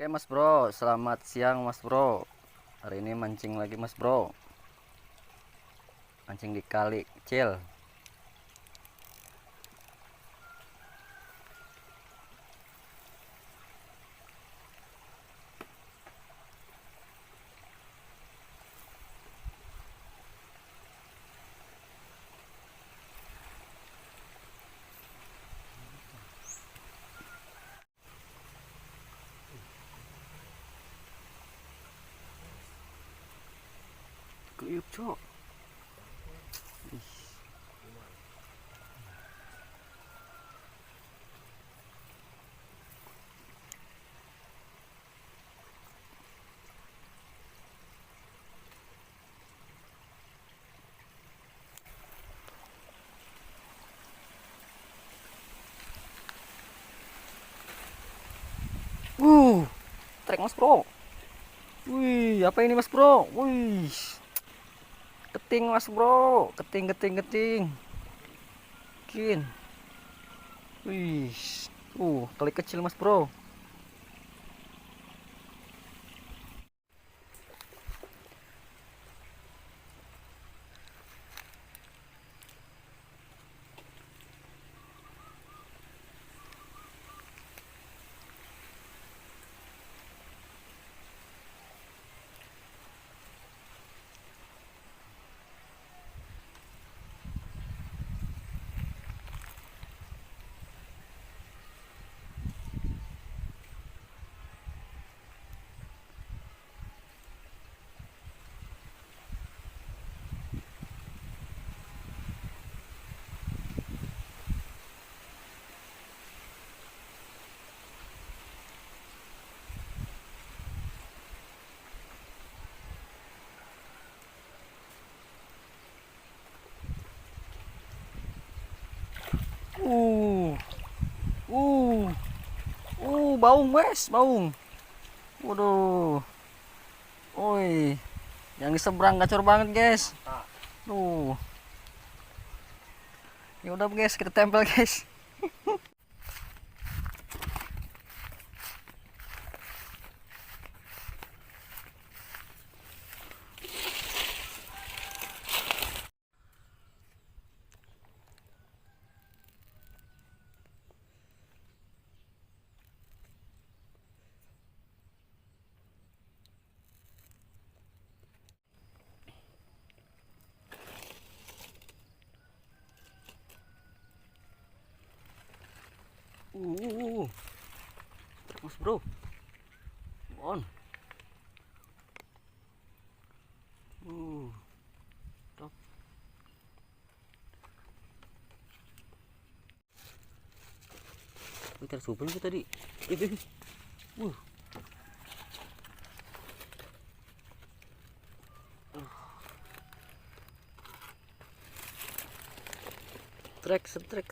Oke Mas Bro, selamat siang Mas Bro. Hari ini mancing lagi Mas Bro. Mancing di kali kecil. Kuyup cok. Trek Mas Bro. Wih, apa ini Mas Bro? Wih, keting Mas Bro, keting. Kin. Wih, kali kecil Mas Bro. Uh, uh, baung guys, baung. Waduh, woi, yang di seberang gacor banget guys. Tuh, ya udah guys, kita tempel guys. Uh, Mas Bro, on. Top. Wih, tersupel itu tadi. Uh, setrek.